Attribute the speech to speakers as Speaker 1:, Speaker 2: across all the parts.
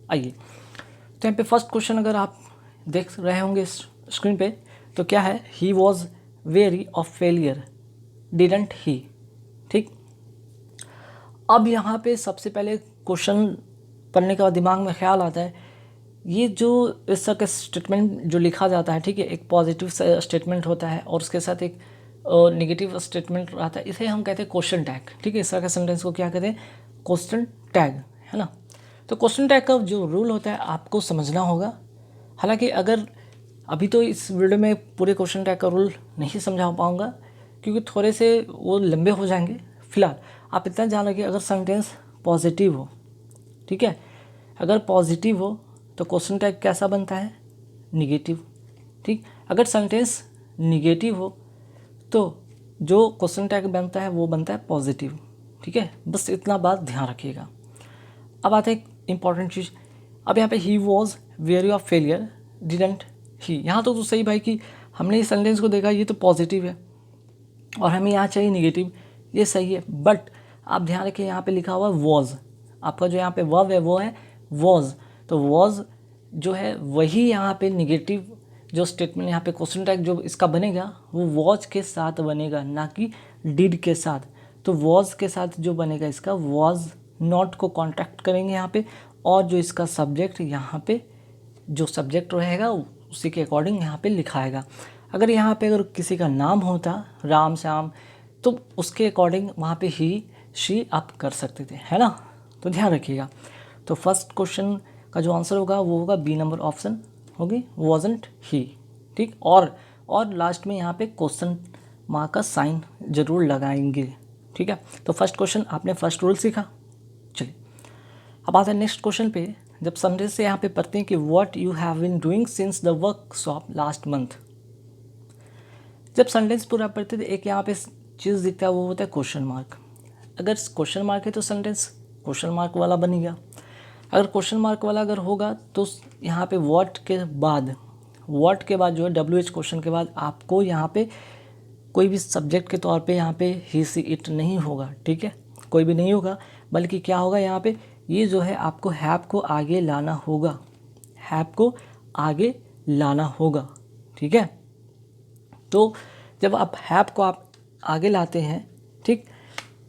Speaker 1: आइए, तो यहाँ पे फर्स्ट क्वेश्चन अगर आप देख रहे होंगे स्क्रीन पे, तो क्या है, he was very of failure didn't he. ठीक, अब यहाँ पे सबसे पहले क्वेश्चन पढ़ने के बाद दिमाग में ख्याल आता है, ये जो इस तरह का स्टेटमेंट जो लिखा जाता है, ठीक है, एक पॉजिटिव स्टेटमेंट होता है और उसके साथ एक नेगेटिव स्टेटमेंट आता है, इसे हम कहते हैं क्वेश्चन टैग। ठीक है, इस तरह के सेंटेंस को क्या कहते हैं, क्वेश्चन टैग, है ना। तो क्वेश्चन टैग का जो रूल होता है आपको समझना होगा। हालांकि अगर अभी तो इस वीडियो में पूरे क्वेश्चन टैग का रूल नहीं समझा पाऊँगा क्योंकि थोड़े से वो लंबे हो जाएंगे। फिलहाल आप इतना जान रखिए, अगर सेंटेंस पॉजिटिव हो, ठीक है, अगर पॉजिटिव हो तो क्वेश्चन टैग कैसा बनता है, निगेटिव। ठीक, अगर सेंटेंस निगेटिव हो तो जो क्वेश्चन टैग बनता है वो बनता है पॉजिटिव। ठीक है, बस इतना बात ध्यान रखिएगा। अब आते हैं एक इम्पॉर्टेंट चीज़। अब यहाँ पे he was very of failure didn't he, यहाँ तो सही भाई कि हमने इस सेंटेंस को देखा, ये तो पॉजिटिव है और हमें यहाँ चाहिए निगेटिव, ये सही है। बट आप ध्यान रखिए, यहाँ पे लिखा हुआ वॉज, आपका जो यहाँ पे वर्ब है वो है वॉज, तो वॉज जो है वही यहाँ पे निगेटिव जो स्टेटमेंट यहाँ पे क्वेश्चन टैग जो इसका बनेगा वो वॉज के साथ बनेगा, ना कि डिड के साथ। तो वॉज के साथ जो बनेगा इसका वॉज नॉट को कॉन्ट्रैक्ट करेंगे यहाँ पे, और जो इसका सब्जेक्ट यहाँ पे जो सब्जेक्ट रहेगा उसी के अकॉर्डिंग यहाँ पे लिखाएगा। अगर यहाँ पे अगर किसी का नाम होता राम श्याम तो उसके अकॉर्डिंग वहाँ पे ही शी आप कर सकते थे, है ना। तो ध्यान रखिएगा। तो फर्स्ट क्वेश्चन का जो आंसर होगा वो होगा बी नंबर ऑप्शन होगी, वॉजंट ही। ठीक, और लास्ट में यहाँ पे क्वेश्चन मार्क का साइन जरूर लगाएंगे। ठीक है, तो फर्स्ट क्वेश्चन आपने फर्स्ट रूल सीखा। चलिए अब आते हैं नेक्स्ट क्वेश्चन पे। जब सेंटेंस से यहाँ पे पढ़ते हैं कि what you have been doing since the workshop last month, जब सेंटेंस पूरा पढ़ते थे एक यहाँ पे चीज़ दिखता है वो होता है क्वेश्चन मार्क। अगर क्वेश्चन मार्क है तो सेंटेंस क्वेश्चन मार्क वाला बनेगा। अगर क्वेश्चन मार्क वाला अगर होगा तो यहाँ पे व्हाट के बाद जो है WH क्वेश्चन के बाद आपको यहाँ पे कोई भी सब्जेक्ट के तौर पे यहाँ पे ही सी इट नहीं होगा। ठीक है, कोई भी नहीं होगा, बल्कि क्या होगा यहाँ पे, ये जो है आपको हैव को आगे लाना होगा, हैव को आगे लाना होगा। ठीक है, तो जब आप हैव को आप आगे लाते हैं, ठीक,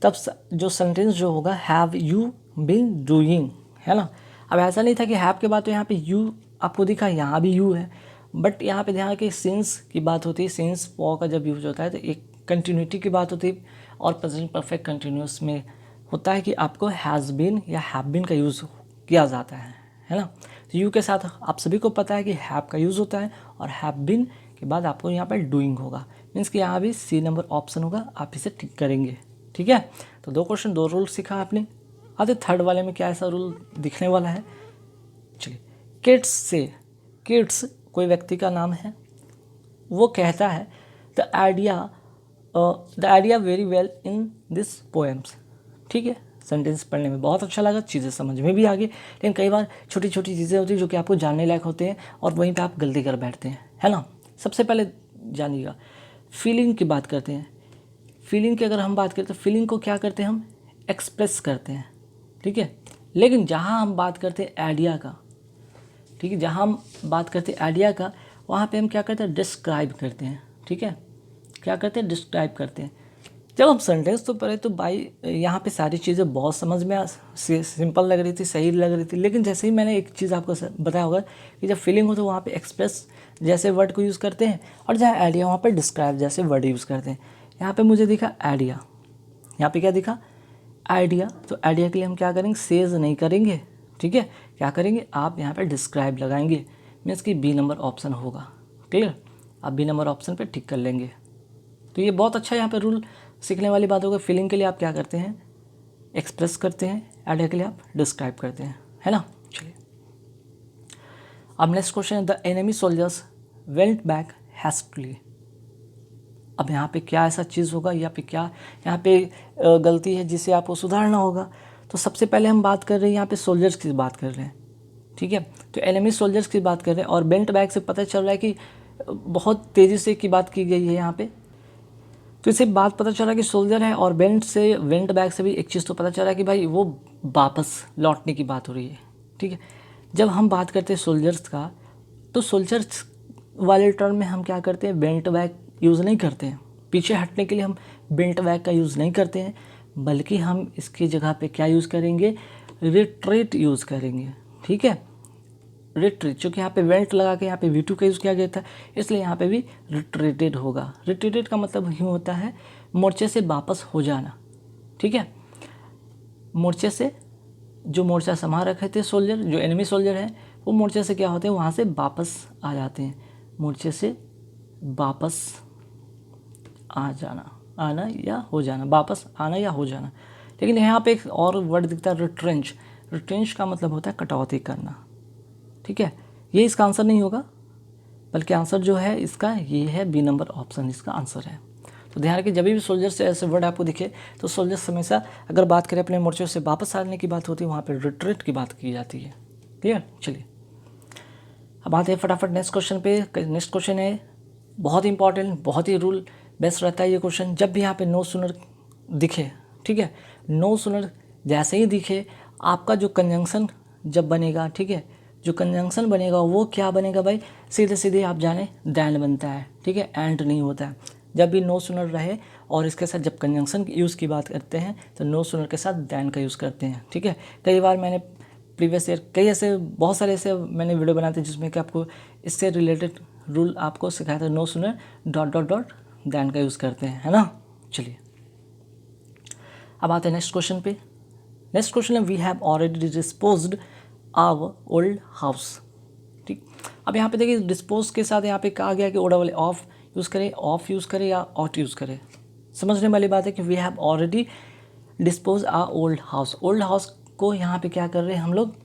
Speaker 1: तब जो सेंटेंस जो होगा हैव यू बीन डूइंग, है ना। अब ऐसा नहीं था कि हैव के बाद तो यहाँ पे यू आपको दिखा, यहाँ भी यू है, बट यहाँ पे ध्यान कि सिंस की बात होती है, सिंस फॉर का जब यूज होता है तो एक कंटिन्यूटी की बात होती है, और प्रेजेंट परफेक्ट कंटिन्यूस में होता है कि आपको हैज़ बीन या हैव बीन का यूज़ किया जाता है ना। तो यू के साथ आप सभी को पता है कि हैव का यूज़ होता है, और हैव बीन के बाद आपको यहाँ पर डूइंग होगा, मीन्स कि यहाँ भी सी नंबर ऑप्शन होगा, आप इसे टिक करेंगे। ठीक है, तो 2 क्वेश्चन 2 रूल सीखा आपने। आते थर्ड वाले में क्या ऐसा रूल दिखने वाला है। चलिए, किड्स से, किड्स कोई व्यक्ति का नाम है, वो कहता है the idea very well in this poems. ठीक है, सेंटेंस पढ़ने में बहुत अच्छा लगा, चीज़ें समझ में भी आ गई, लेकिन कई बार छोटी छोटी चीज़ें होती हैं जो कि आपको जानने लायक होते हैं और वहीं पे आप गलती कर बैठते हैं, है ना। सबसे पहले जानिएगा, फीलिंग की बात करते हैं। फीलिंग की अगर हम बात करें तो फीलिंग को क्या करते हैं, हम एक्सप्रेस करते हैं। ठीक है, लेकिन जहाँ हम बात करते हैं आइडिया का, ठीक है, जहाँ हम बात करते हैं आइडिया का, वहाँ पे हम क्या करते हैं, डिस्क्राइब करते हैं। ठीक है, क्या करते हैं, डिस्क्राइब करते हैं। जब हम सेंटेंस तो पढ़े तो भाई यहाँ पे सारी चीज़ें बहुत समझ में सिंपल लग रही थी, सही लग रही थी, लेकिन जैसे ही मैंने एक चीज़ आपको बताया होगा कि जब फीलिंग हो तो वहाँ पे एक्सप्रेस जैसे वर्ड को यूज़ करते हैं, और जहाँ आइडिया वहाँ पे डिस्क्राइब जैसे वर्ड यूज़ करते हैं। यहाँ पे मुझे दिखा आइडिया, यहाँ पे क्या दिखा, आइडिया, तो आइडिया के लिए हम क्या करेंगे, सेज नहीं करेंगे। ठीक है, क्या करेंगे, आप यहाँ पे डिस्क्राइब लगाएंगे, मीन्स कि बी नंबर ऑप्शन होगा। क्लियर, आप बी नंबर ऑप्शन पे टिक कर लेंगे। तो ये बहुत अच्छा यहाँ पे रूल सीखने वाली बात होगा। फीलिंग के लिए आप क्या करते हैं, एक्सप्रेस करते हैं, आइडिया के लिए आप डिस्क्राइब करते हैं, है ना। चलिए अब नेक्स्ट क्वेश्चन है, the enemy soldiers went back hastily. अब यहाँ पे क्या ऐसा चीज़ होगा या फिर क्या यहाँ पे गलती है जिसे आपको सुधारना होगा। तो सबसे पहले हम बात कर रहे हैं यहाँ पे सोल्जर्स की बात कर रहे हैं। ठीक है, तो एनिमी सोल्जर्स की बात कर रहे हैं, और वेंट बैक से पता चल रहा है कि बहुत तेज़ी से की बात की गई है यहाँ पे। तो इससे बात पता चला कि सोल्जर है, और वेंट बैक से भी एक चीज़ तो पता चला कि भाई वो वापस लौटने की बात हो रही है। ठीक है, जब हम बात करते हैं सोल्जर्स का, तो सोल्जर्स वाले टर्म में हम क्या करते हैं, बेंट बैक यूज़ नहीं करते हैं। पीछे हटने के लिए हम बेंट बैक का यूज़ नहीं करते हैं, बल्कि हम इसकी जगह पे क्या यूज़ करेंगे, रिट्रीट यूज़ करेंगे। ठीक है, रिट्रीट, चूँकि यहाँ पे वेंट लगा के यहाँ पे V2 का यूज़ किया गया था, इसलिए यहाँ पे भी रिट्रीटेड होगा। रिट्रीटेड का मतलब यूँ होता है मोर्चे से वापस हो जाना। ठीक है, मोर्चे से जो मोर्चा संभाल रखे थे सोल्जर, जो एनिमी सोल्जर हैं, वो मोर्चे से क्या होते हैं, वहाँ से वापस आ जाते हैं। मोर्चे से वापस आ जाना, आना या हो जाना, वापस आना या हो जाना। लेकिन यहाँ पे एक और वर्ड दिखता है, रिट्रेंच। रिट्रेंच का मतलब होता है कटौती करना। ठीक है, ये इसका आंसर नहीं होगा, बल्कि आंसर जो है इसका ये है, बी नंबर ऑप्शन इसका आंसर है। तो ध्यान रखिए, जब भी सोल्जर से ऐसे वर्ड आपको दिखे तो सोल्जर्स हमेशा, अगर बात करें अपने मोर्चे से वापस आने की बात होती है, वहाँ पर रिट्रीट की बात की जाती है। क्लियर, चलिए अब आते हैं फटाफट नेक्स्ट क्वेश्चन पे। नेक्स्ट क्वेश्चन है बहुत इंपॉर्टेंट, बहुत ही रूल बेस्ट रहता है ये क्वेश्चन। जब भी यहाँ पे नो सुनर दिखे, ठीक है, नो सुनर जैसे ही दिखे, आपका जो कंजंक्शन जब बनेगा, ठीक है, जो कंजंक्शन बनेगा वो क्या बनेगा भाई, सीधे सीधे आप जाने दैन बनता है। ठीक है, एंड नहीं होता है। जब भी नो सुनर रहे और इसके साथ जब कंजंक्शन यूज़ की बात करते हैं तो नो सुनर के साथ दैन का यूज़ करते हैं। ठीक है, कई बार मैंने प्रीवियस ईयर कई ऐसे बहुत सारे ऐसे मैंने वीडियो बनाए थे जिसमें कि आपको इससे रिलेटेड रूल आपको सिखाया था, no sooner dot dot dot than का यूज़ करते हैं, है ना। चलिए अब आते हैं नेक्स्ट क्वेश्चन पे। नेक्स्ट क्वेश्चन है, we have already disposed our old house. ठीक, अब यहाँ पे देखिए डिस्पोज के साथ यहाँ पे कहा गया कि ओडा वाले ऑफ यूज़ करें, ऑफ यूज़ करें या ऑट यूज़ करें। समझने वाली बात है कि we have already dispose our old house. Old house को यहाँ पे क्या कर रहे हैं हम लोग,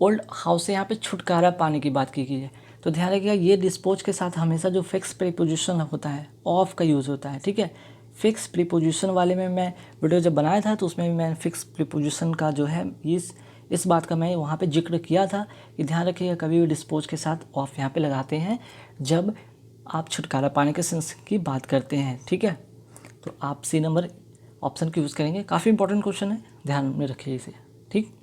Speaker 1: ओल्ड हाउस से यहाँ पे छुटकारा पाने की बात की गई है। तो ध्यान रखिएगा, ये डिस्पोज के साथ हमेशा जो फिक्स प्रीपोजिशन होता है ऑफ का यूज़ होता है। ठीक है, फिक्स प्रीपोजिशन वाले में मैं वीडियो जब बनाया था तो उसमें भी मैं फिक्स प्रीपोजिशन का जो है इस बात का मैं वहाँ पे जिक्र किया था कि ध्यान रखिएगा कभी भी डिस्पोज के साथ ऑफ यहाँ पे लगाते हैं जब आप छुटकारा पाने के सेंस की बात करते हैं। ठीक है, तो आप सी नंबर ऑप्शन की यूज़ करेंगे। काफ़ी इंपॉर्टेंट क्वेश्चन है, ध्यान में रखिए इसे। ठीक,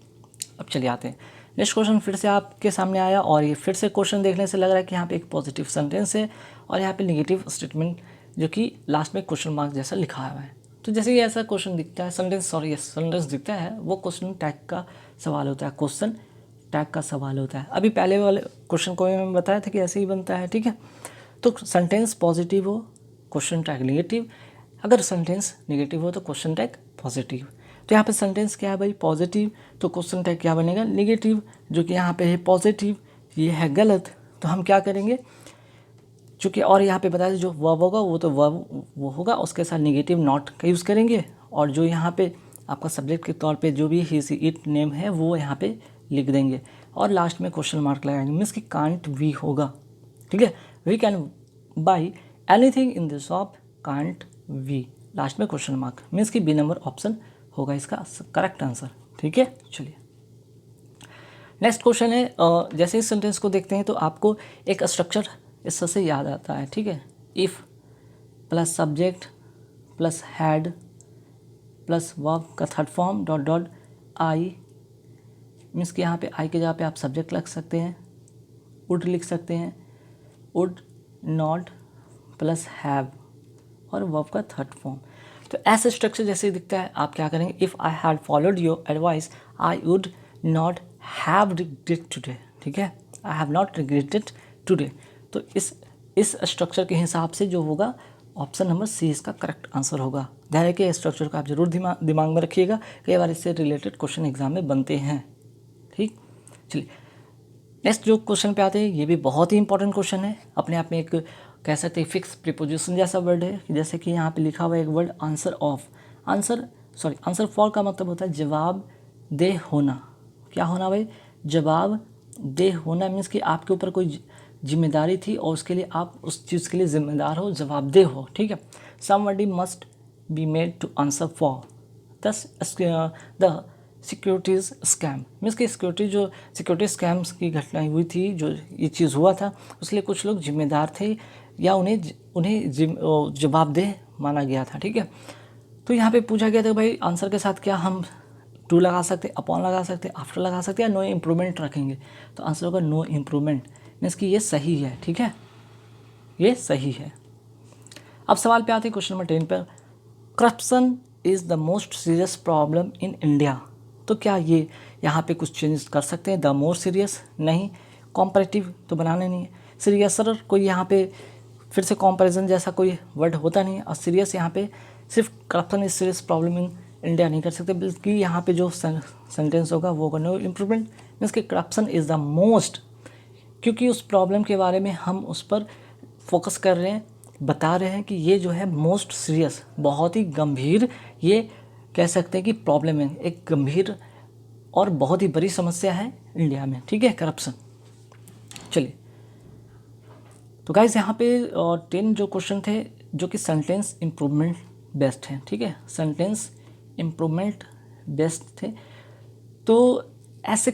Speaker 1: अब चलिए आते हैं नेक्स्ट क्वेश्चन फिर से आपके सामने आया, और ये फिर से क्वेश्चन देखने से लग रहा है कि यहाँ पे एक पॉजिटिव सेंटेंस है और यहाँ पे नेगेटिव स्टेटमेंट जो कि लास्ट में क्वेश्चन मार्क जैसा लिखा हुआ है। तो जैसे कि ऐसा क्वेश्चन दिखता है, सेंटेंस दिखता है, वो क्वेश्चन टैग का सवाल होता है, क्वेश्चन टैग का सवाल होता है। अभी पहले वाले क्वेश्चन को मैंने बताया था कि ऐसे ही बनता है। ठीक है, तो सेंटेंस पॉजिटिव हो, क्वेश्चन टैग नेगेटिव, अगर सेंटेंस नेगेटिव हो तो क्वेश्चन टैग पॉजिटिव। तो यहाँ पे सेंटेंस क्या है भाई, पॉजिटिव, तो क्वेश्चन टैग क्या बनेगा, नेगेटिव, जो कि यहाँ पे है पॉजिटिव, ये है गलत। तो हम क्या करेंगे, चूँकि और यहाँ पे बताया जो वर्ब होगा वो तो वर्ब वो होगा, उसके साथ नेगेटिव नॉट का यूज़ करेंगे, और जो यहाँ पे आपका सब्जेक्ट के तौर पे जो भी ही सी इट नेम है वो यहाँ पे लिख देंगे, और लास्ट में क्वेश्चन मार्क लगाएंगे, मीन्स कि कांट वी होगा। ठीक है, we can buy anything in this shop, can't we, last में क्वेश्चन मार्क, मीन्स कि बी नंबर ऑप्शन होगा इसका करेक्ट आंसर। ठीक है, चलिए नेक्स्ट क्वेश्चन है। जैसे इस सेंटेंस को देखते हैं तो आपको एक स्ट्रक्चर इससे याद आता है। ठीक है, if plus subject plus had plus verb का third form dot dot I, means कि यहाँ पे आई के जगह पे आप सब्जेक्ट लग सकते हैं, वुड लिख सकते हैं, वुड नॉट प्लस हैव और वर्ब का थर्ड फॉर्म। तो ऐसे स्ट्रक्चर जैसे दिखता है, आप क्या करेंगे, if I had followed your advice I would not have regretted today. ठीक है, I have not regretted today. तो इस स्ट्रक्चर के हिसाब से जो होगा ऑप्शन नंबर सी इसका करेक्ट आंसर होगा। ध्यान रखिए, स्ट्रक्चर को आप जरूर दिमाग में रखिएगा, कई बार इससे रिलेटेड क्वेश्चन एग्जाम में बनते हैं। ठीक, चलिए नेक्स्ट जो क्वेश्चन पे आते हैं, ये भी बहुत ही इंपॉर्टेंट क्वेश्चन है, अपने आप में एक कह सकते हैं फिक्स प्रीपोजिशन जैसा वर्ड है। जैसे कि यहाँ पे लिखा हुआ है एक word answer of, answer for का मतलब होता है जवाब दे होना। क्या होना भाई, जवाब दे होना, मीन्स कि आपके ऊपर कोई जिम्मेदारी थी और उसके लिए आप उस चीज़ के लिए जिम्मेदार हो, जवाबदेह हो। ठीक है, somebody must be made to answer for the securities scam, means कि सिक्योरिटी स्कैम्स की घटना हुई थी, जो ये चीज़ हुआ था, उसलिए कुछ लोग जिम्मेदार थे या उन्हें जवाबदेह माना गया था। ठीक है, तो यहाँ पे पूछा गया था भाई आंसर के साथ क्या हम टू लगा सकते, अपॉन लगा सकते, आफ्टर लगा सकते, या नो इम्प्रूवमेंट रखेंगे। तो आंसर होगा नो इम्प्रूवमेंट, मीन्स कि ये सही है। ठीक है, ये सही है। अब सवाल पे आते हैं क्वेश्चन नंबर 10 पर, corruption is the most serious problem in India. तो क्या ये यहाँ पे कुछ चेंजेस कर सकते हैं? द मोर सीरियस नहीं, कॉम्परेटिव तो बनाने नहीं है, सीरियसर कोई यहाँ पे फिर से कंपैरिजन जैसा कोई वर्ड होता नहीं है, और सीरियस यहाँ पे सिर्फ corruption is serious problem in India नहीं कर सकते, बल्कि यहाँ पे जो सेंटेंस होगा वो होगा नो इम्प्रूवमेंट, मीन्स कि करप्शन इज़ द मोस्ट, क्योंकि उस प्रॉब्लम के बारे में हम उस पर फोकस कर रहे हैं, बता रहे हैं कि ये जो है मोस्ट सीरियस, बहुत ही गंभीर, ये कह सकते हैं कि प्रॉब्लम है, एक गंभीर और बहुत ही बड़ी समस्या है इंडिया में। ठीक है, करप्शन। चलिए, तो गाइस यहाँ पे 10 जो क्वेश्चन थे जो कि सेंटेंस इम्प्रूवमेंट बेस्ड हैं। ठीक है, सेंटेंस इम्प्रूवमेंट बेस्ड थे। तो ऐसे